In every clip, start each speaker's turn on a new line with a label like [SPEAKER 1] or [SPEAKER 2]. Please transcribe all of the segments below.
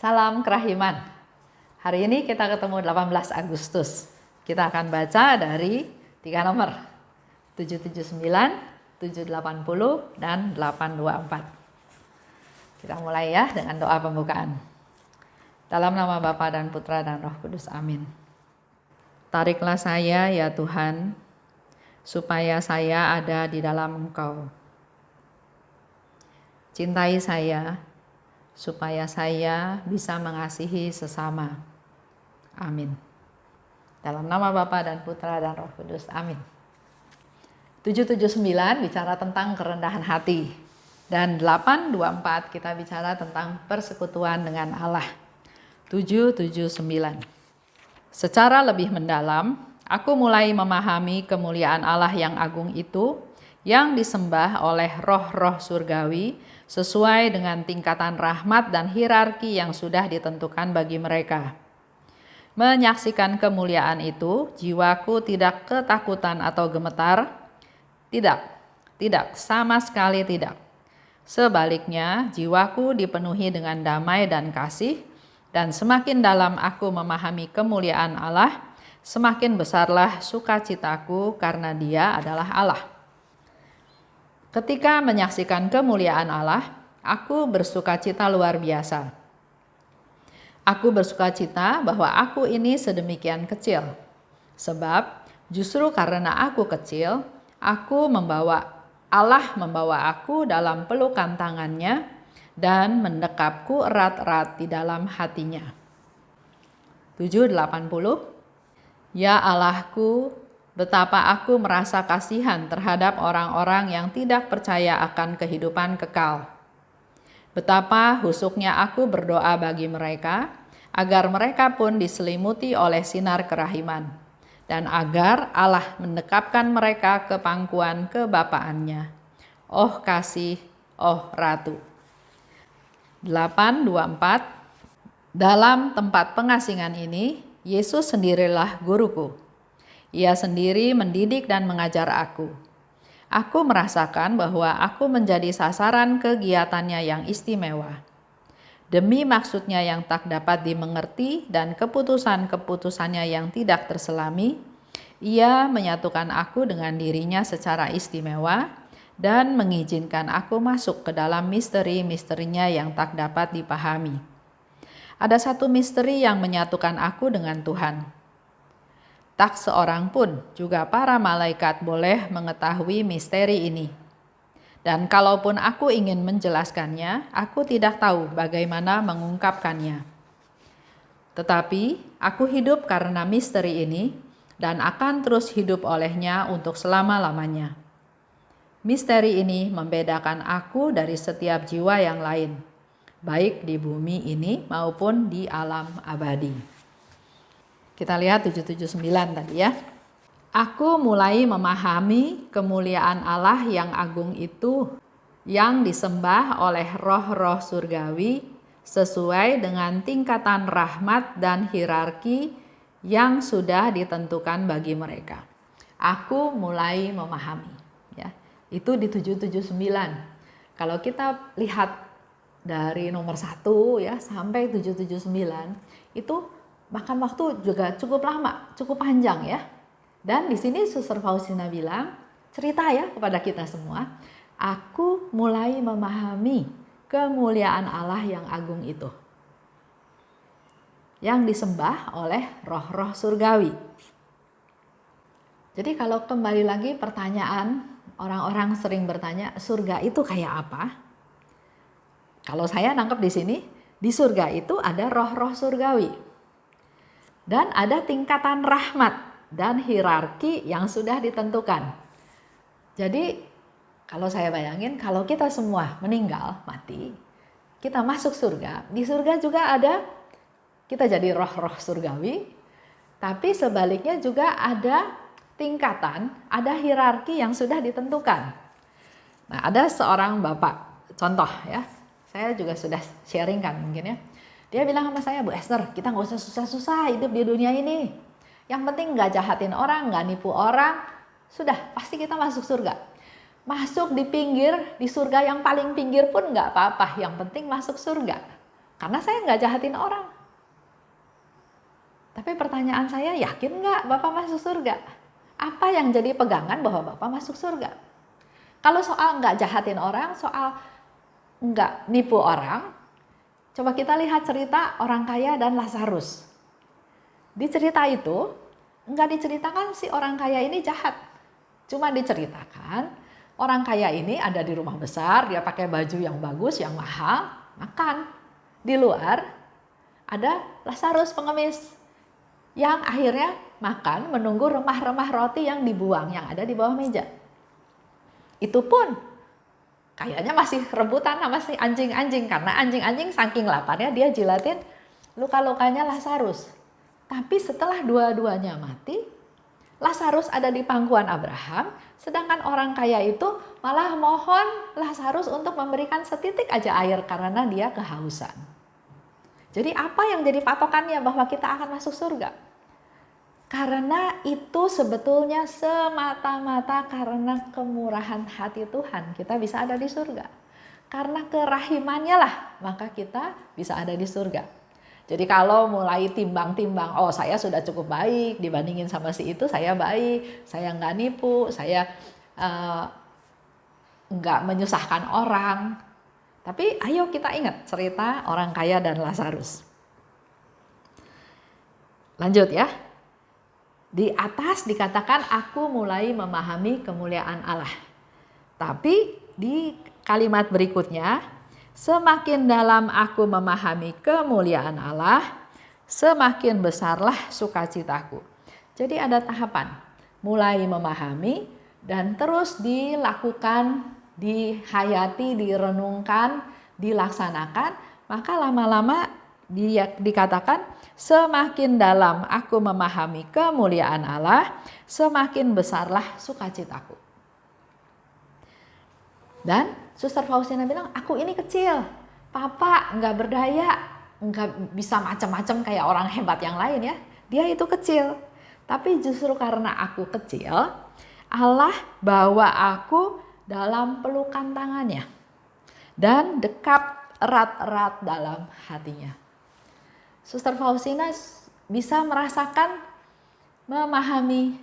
[SPEAKER 1] Salam kerahiman. Hari ini kita ketemu 18 Agustus. Kita akan baca dari 3 nomor. 779, 780, dan 824. Kita mulai ya dengan doa pembukaan. Dalam nama Bapa dan Putra dan Roh Kudus. Amin. Tariklah saya ya Tuhan, supaya saya ada di dalam Engkau. Cintai saya, supaya saya bisa mengasihi sesama. Amin. Dalam nama Bapa dan Putra dan Roh Kudus. Amin. 779 bicara tentang kerendahan hati. Dan 824 kita bicara tentang persekutuan dengan Allah. 779. Secara lebih mendalam, aku mulai memahami kemuliaan Allah yang agung itu, yang disembah oleh roh-roh surgawi sesuai dengan tingkatan rahmat dan hierarki yang sudah ditentukan bagi mereka. Menyaksikan kemuliaan itu, jiwaku tidak ketakutan atau gemetar. Tidak, sama sekali tidak. Sebaliknya, jiwaku dipenuhi dengan damai dan kasih, dan semakin dalam aku memahami kemuliaan Allah, semakin besarlah sukacitaku karena Dia adalah Allah. Ketika menyaksikan kemuliaan Allah, aku bersukacita luar biasa. Aku bersukacita bahwa aku ini sedemikian kecil. Sebab justru karena aku kecil, Allah membawa aku dalam pelukan tangannya dan mendekapku erat-erat di dalam hatinya. 780. Ya Allahku, betapa aku merasa kasihan terhadap orang-orang yang tidak percaya akan kehidupan kekal. Betapa husuknya aku berdoa bagi mereka, agar mereka pun diselimuti oleh sinar kerahiman, dan agar Allah mendekapkan mereka ke pangkuan kebapaannya. Oh kasih, oh Ratu. 824. Dalam tempat pengasingan ini, Yesus sendirilah guruku. Ia sendiri mendidik dan mengajar aku. Aku merasakan bahwa aku menjadi sasaran kegiatannya yang istimewa. Demi maksudnya yang tak dapat dimengerti dan keputusan-keputusannya yang tidak terselami, Ia menyatukan aku dengan dirinya secara istimewa dan mengizinkan aku masuk ke dalam misteri-misterinya yang tak dapat dipahami. Ada satu misteri yang menyatukan aku dengan Tuhan. Tak seorang pun, juga para malaikat boleh mengetahui misteri ini. Dan kalaupun aku ingin menjelaskannya, aku tidak tahu bagaimana mengungkapkannya. Tetapi aku hidup karena misteri ini dan akan terus hidup olehnya untuk selama-lamanya. Misteri ini membedakan aku dari setiap jiwa yang lain, baik di bumi ini maupun di alam abadi. Kita lihat 779 tadi ya. Aku mulai memahami kemuliaan Allah yang agung itu, yang disembah oleh roh-roh surgawi sesuai dengan tingkatan rahmat dan hierarki yang sudah ditentukan bagi mereka. Aku mulai memahami. Ya, itu di 779. Kalau kita lihat dari nomor 1 ya sampai 779 itu makan waktu juga cukup lama, cukup panjang ya. Dan di sini Suster Faustina bilang, cerita ya kepada kita semua, aku mulai memahami kemuliaan Allah yang agung itu, yang disembah oleh roh-roh surgawi. Jadi kalau kembali lagi pertanyaan, orang-orang sering bertanya, surga itu kayak apa? Kalau saya nangkep di sini, di surga itu ada roh-roh surgawi. Dan ada tingkatan rahmat dan hierarki yang sudah ditentukan. Jadi kalau saya bayangin, kalau kita semua meninggal, mati, kita masuk surga. Di surga juga ada, kita jadi roh-roh surgawi. Tapi sebaliknya juga ada tingkatan, ada hierarki yang sudah ditentukan. Nah, ada seorang bapak, contoh ya, saya juga sudah sharingkan mungkin ya. Dia bilang sama saya, Bu Esther, kita gak usah susah-susah hidup di dunia ini. Yang penting gak jahatin orang, gak nipu orang. Sudah, pasti kita masuk surga. Masuk di pinggir, di surga yang paling pinggir pun gak apa-apa. Yang penting masuk surga. Karena saya nggak jahatin orang. Tapi pertanyaan saya, yakin nggak Bapak masuk surga? Apa yang jadi pegangan bahwa Bapak masuk surga? Kalau soal nggak jahatin orang, soal nggak nipu orang, coba kita lihat cerita orang kaya dan Lazarus. Di cerita itu, nggak diceritakan si orang kaya ini jahat. Cuma diceritakan, orang kaya ini ada di rumah besar, dia pakai baju yang bagus, yang mahal, makan. Di luar ada Lazarus pengemis yang akhirnya makan menunggu remah-remah roti yang dibuang yang ada di bawah meja. Itu pun kayaknya masih rebutan sama si anjing-anjing, karena anjing-anjing saking laparnya dia jilatin luka-lukanya Lazarus. Tapi setelah dua-duanya mati, Lazarus ada di pangkuan Abraham, sedangkan orang kaya itu malah mohon Lazarus untuk memberikan setitik aja air karena dia kehausan. Jadi apa yang jadi patokannya bahwa kita akan masuk surga? Karena itu sebetulnya semata-mata karena kemurahan hati Tuhan kita bisa ada di surga. Karena kerahimannya lah maka kita bisa ada di surga. Jadi kalau mulai timbang-timbang, oh saya sudah cukup baik dibandingin sama si itu, saya baik, saya nggak nipu, saya nggak menyusahkan orang. Tapi ayo kita ingat cerita orang kaya dan Lazarus. Lanjut ya. Di atas dikatakan aku mulai memahami kemuliaan Allah. Tapi di kalimat berikutnya, semakin dalam aku memahami kemuliaan Allah, semakin besarlah sukacitaku. Jadi ada tahapan, mulai memahami dan terus dilakukan, dihayati, direnungkan, dilaksanakan, maka lama-lama dikatakan semakin dalam aku memahami kemuliaan Allah, semakin besarlah sukacitaku. Dan Suster Faustina bilang, aku ini kecil, Papa nggak berdaya, nggak bisa macam-macam kayak orang hebat yang lain ya. Dia itu kecil, tapi justru karena aku kecil, Allah bawa aku dalam pelukan tangannya dan dekap erat-erat dalam hatinya. Suster Faustina bisa merasakan, memahami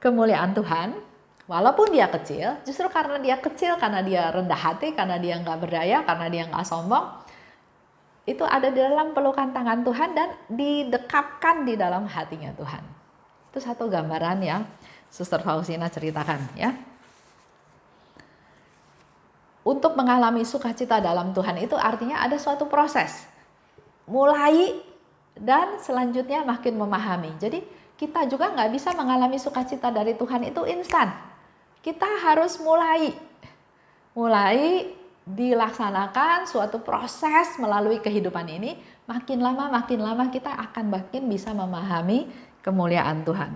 [SPEAKER 1] kemuliaan Tuhan walaupun dia kecil. Justru karena dia kecil, karena dia rendah hati, karena dia nggak berdaya, karena dia nggak sombong, itu ada di dalam pelukan tangan Tuhan dan didekapkan di dalam hatinya Tuhan. Itu satu gambaran yang Suster Faustina ceritakan ya. Untuk mengalami sukacita dalam Tuhan itu artinya ada suatu proses. Mulai dan selanjutnya makin memahami. Jadi kita juga nggak bisa mengalami sukacita dari Tuhan itu instan. Kita harus mulai dilaksanakan suatu proses melalui kehidupan ini. Makin lama kita akan makin bisa memahami kemuliaan Tuhan.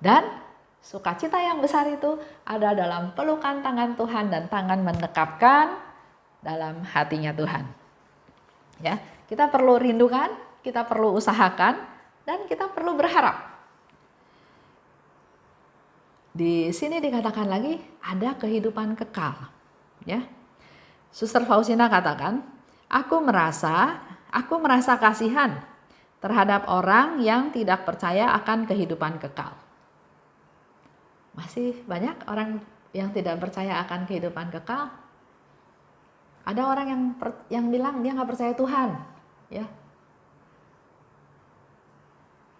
[SPEAKER 1] Dan sukacita yang besar itu ada dalam pelukan tangan Tuhan dan tangan mendekapkan dalam hatinya Tuhan. Ya, kita perlu rindukan, kita perlu usahakan, dan kita perlu berharap. Di sini dikatakan lagi ada kehidupan kekal. Ya, Suster Faustina katakan, aku merasa kasihan terhadap orang yang tidak percaya akan kehidupan kekal. Masih banyak orang yang tidak percaya akan kehidupan kekal. Ada orang yang bilang dia nggak percaya Tuhan, ya.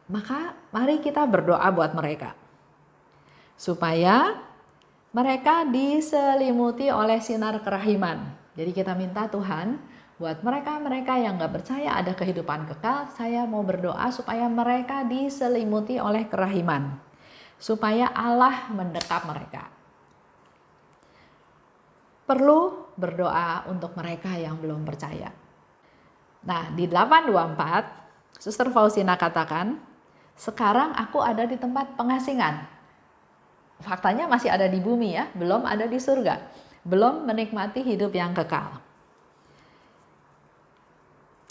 [SPEAKER 1] Maka mari kita berdoa buat mereka supaya mereka diselimuti oleh sinar kerahiman. Jadi kita minta Tuhan buat mereka yang nggak percaya ada kehidupan kekal, saya mau berdoa supaya mereka diselimuti oleh kerahiman, supaya Allah mendekap mereka. Perlu berdoa untuk mereka yang belum percaya. Nah, di 824, Suster Faustina katakan, sekarang aku ada di tempat pengasingan. Faktanya masih ada di bumi ya, belum ada di surga. Belum menikmati hidup yang kekal.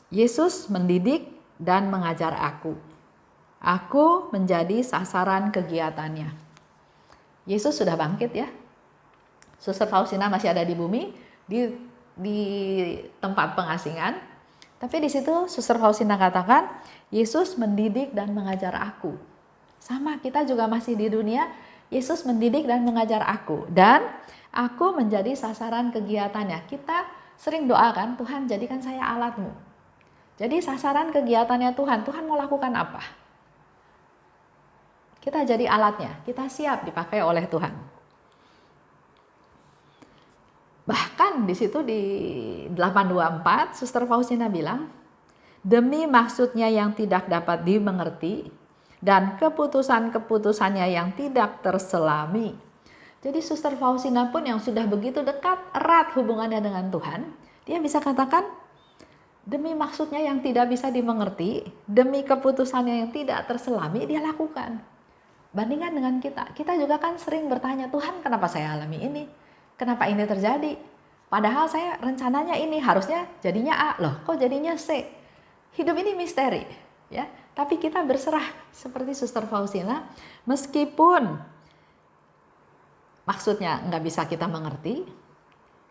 [SPEAKER 1] Yesus mendidik dan mengajar aku. Aku menjadi sasaran kegiatannya. Yesus sudah bangkit ya. Suster Faustina masih ada di bumi, di di tempat pengasingan. Tapi di situ Suster Faustina katakan, Yesus mendidik dan mengajar aku. Sama, kita juga masih di dunia, Yesus mendidik dan mengajar aku. Dan aku menjadi sasaran kegiatannya. Kita sering doakan, Tuhan jadikan saya alatmu. Jadi sasaran kegiatannya Tuhan, Tuhan mau lakukan apa? Kita jadi alatnya, kita siap dipakai oleh Tuhan. Bahkan di situ di 824, Suster Faustina bilang, demi maksudnya yang tidak dapat dimengerti dan keputusan-keputusannya yang tidak terselami. Jadi Suster Faustina pun yang sudah begitu dekat, erat hubungannya dengan Tuhan, dia bisa katakan, demi maksudnya yang tidak bisa dimengerti, demi keputusannya yang tidak terselami, dia lakukan. Bandingkan dengan kita juga kan sering bertanya, Tuhan kenapa saya alami ini? Kenapa ini terjadi? Padahal saya rencananya ini, harusnya jadinya A, loh kok jadinya C? Hidup ini misteri, ya. Tapi kita berserah seperti Suster Faustina, meskipun maksudnya nggak bisa kita mengerti,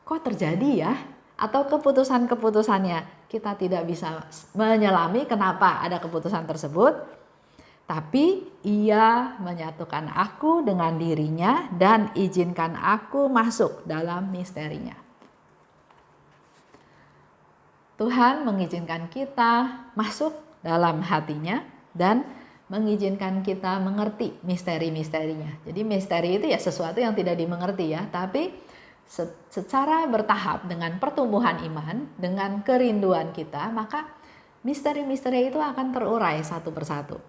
[SPEAKER 1] kok terjadi ya? Atau keputusan-keputusannya kita tidak bisa menyelami kenapa ada keputusan tersebut. Tapi ia menyatukan aku dengan dirinya dan izinkan aku masuk dalam misterinya. Tuhan mengizinkan kita masuk dalam hatinya dan mengizinkan kita mengerti misteri-misterinya. Jadi misteri itu ya sesuatu yang tidak dimengerti ya, tapi secara bertahap dengan pertumbuhan iman, dengan kerinduan kita, maka misteri-misteri itu akan terurai satu persatu.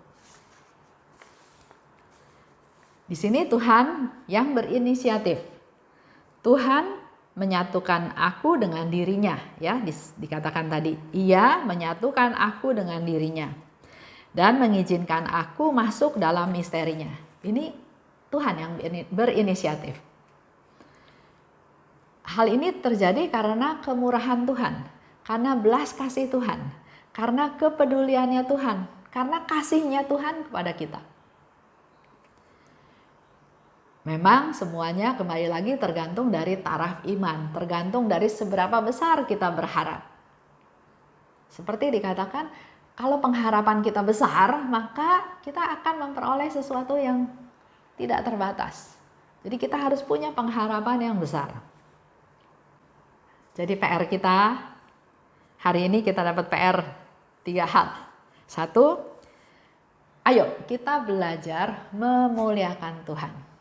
[SPEAKER 1] Di sini Tuhan yang berinisiatif. Tuhan menyatukan aku dengan dirinya, ya, dikatakan tadi, ia menyatukan aku dengan dirinya dan mengizinkan aku masuk dalam misterinya. Ini Tuhan yang berinisiatif. Hal ini terjadi karena kemurahan Tuhan, karena belas kasih Tuhan, karena kepeduliannya Tuhan, karena kasihnya Tuhan kepada kita. Memang semuanya kembali lagi tergantung dari taraf iman, tergantung dari seberapa besar kita berharap. Seperti dikatakan, kalau pengharapan kita besar, maka kita akan memperoleh sesuatu yang tidak terbatas. Jadi kita harus punya pengharapan yang besar. Jadi PR kita, hari ini kita dapat PR 3 hal. 1, ayo kita belajar memuliakan Tuhan.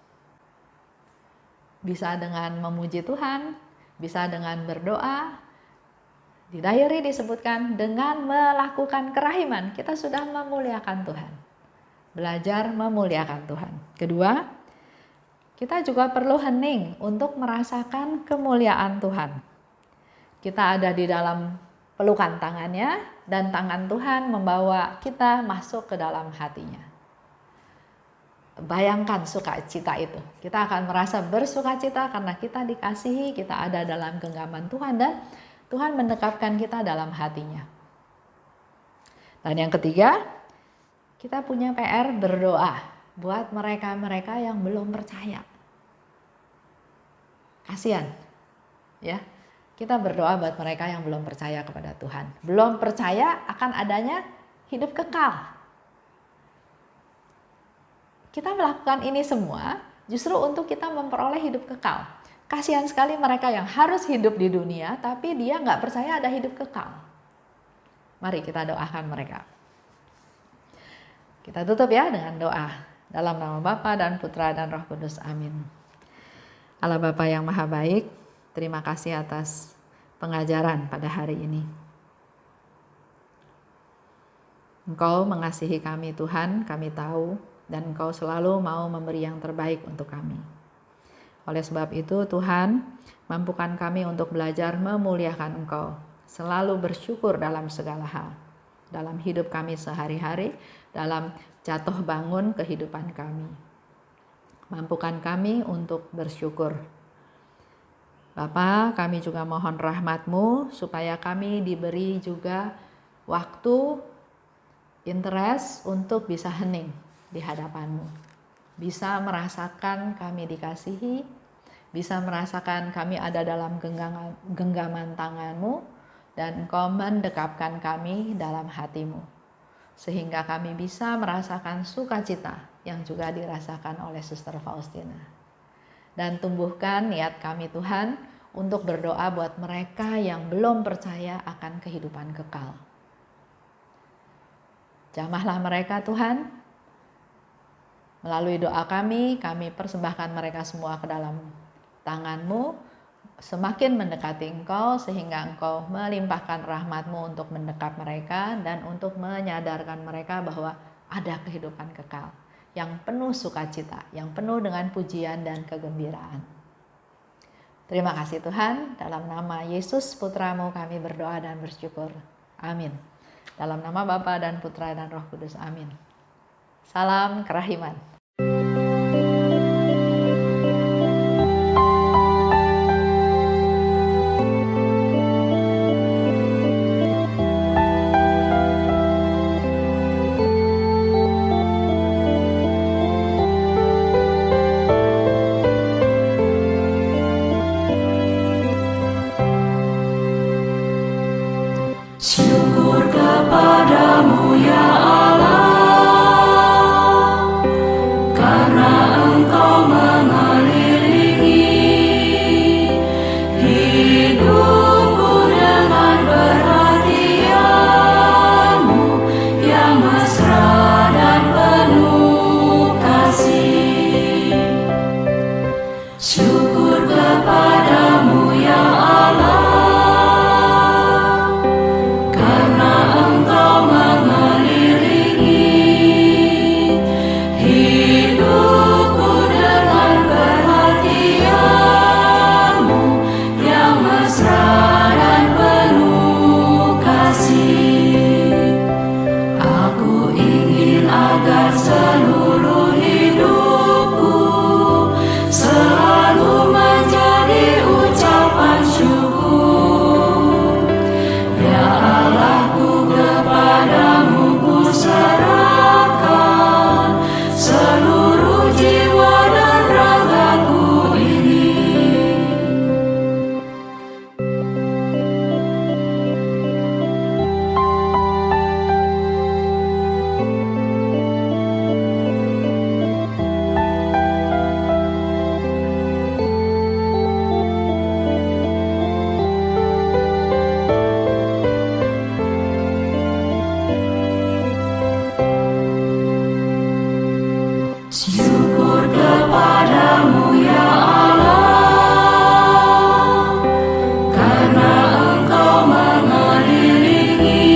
[SPEAKER 1] Bisa dengan memuji Tuhan, bisa dengan berdoa. Di diary disebutkan dengan melakukan kerahiman, kita sudah memuliakan Tuhan. Belajar memuliakan Tuhan. Kedua, kita juga perlu hening untuk merasakan kemuliaan Tuhan. Kita ada di dalam pelukan tangannya dan tangan Tuhan membawa kita masuk ke dalam hatinya. Bayangkan sukacita itu. Kita akan merasa bersukacita karena kita dikasihi, kita ada dalam genggaman Tuhan dan Tuhan mendekatkan kita dalam hatinya. Dan yang ketiga, kita punya PR berdoa buat mereka-mereka yang belum percaya. Kasihan, ya. Kita berdoa buat mereka yang belum percaya kepada Tuhan. Belum percaya akan adanya hidup kekal. Kita melakukan ini semua justru untuk kita memperoleh hidup kekal. Kasihan sekali mereka yang harus hidup di dunia, tapi dia nggak percaya ada hidup kekal. Mari kita doakan mereka. Kita tutup ya dengan doa. Dalam nama Bapa dan Putra dan Roh Kudus. Amin. Allah Bapa yang Maha Baik, terima kasih atas pengajaran pada hari ini. Engkau mengasihi kami Tuhan, kami tahu. Dan Engkau selalu mau memberi yang terbaik untuk kami. Oleh sebab itu Tuhan, mampukan kami untuk belajar memuliakan Engkau. Selalu bersyukur dalam segala hal. Dalam hidup kami sehari-hari, dalam jatuh bangun kehidupan kami. Mampukan kami untuk bersyukur. Bapa, kami juga mohon rahmat-Mu supaya kami diberi juga waktu, interest untuk bisa hening di hadapan-Mu. Bisa merasakan kami dikasihi, bisa merasakan kami ada dalam genggaman tangan-Mu, dan Engkau mendekapkan kami dalam hati-Mu, sehingga kami bisa merasakan sukacita yang juga dirasakan oleh Suster Faustina. Dan tumbuhkan niat kami Tuhan untuk berdoa buat mereka yang belum percaya akan kehidupan kekal. Jamahlah mereka Tuhan. Melalui doa kami persembahkan mereka semua ke dalam tangan-Mu, semakin mendekati Engkau sehingga Engkau melimpahkan rahmat-Mu untuk mendekap mereka dan untuk menyadarkan mereka bahwa ada kehidupan kekal yang penuh sukacita, yang penuh dengan pujian dan kegembiraan. Terima kasih Tuhan, dalam nama Yesus Putra-Mu kami berdoa dan bersyukur. Amin. Dalam nama Bapa dan Putra dan Roh Kudus. Amin. Salam kerahiman.
[SPEAKER 2] Syukur kepadamu ya Allah, karena Engkau mengelilingi hidupku dengan perhatian-Mu yang mesra dan penuh kasih. Syukur kepadamu ya Allah, seluruh hidupku selalu menjadi ucapan syukur. Ya Allahku, kepadamu ku serahkan seluruh jiwa dan ragaku ini. Syukur kepadamu ya Allah, karena Engkau mengelilingi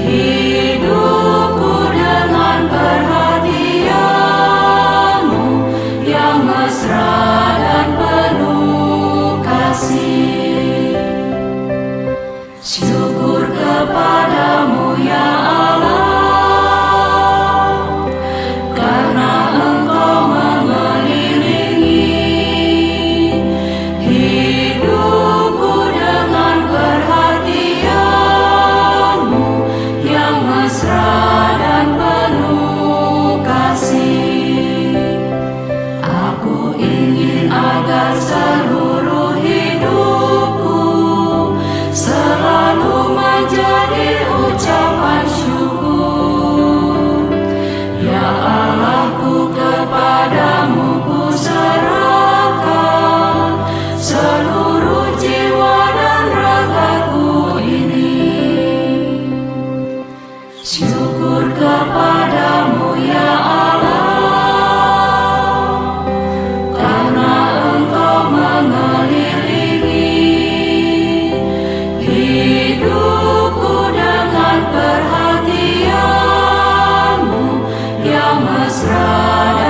[SPEAKER 2] hidupku dengan perhatian-Mu yang mesra dan penuh kasih. Syukur kepadamu ya Allah, agar seluruh hidupku selalu menjadi ucapan syukur. Ya Allahku, kepadamu ku serahkan seluruh jiwa dan ragaku ini. Syukur kepadamu ya Allah, hidupku dengan perhatian-Mu yang mesra.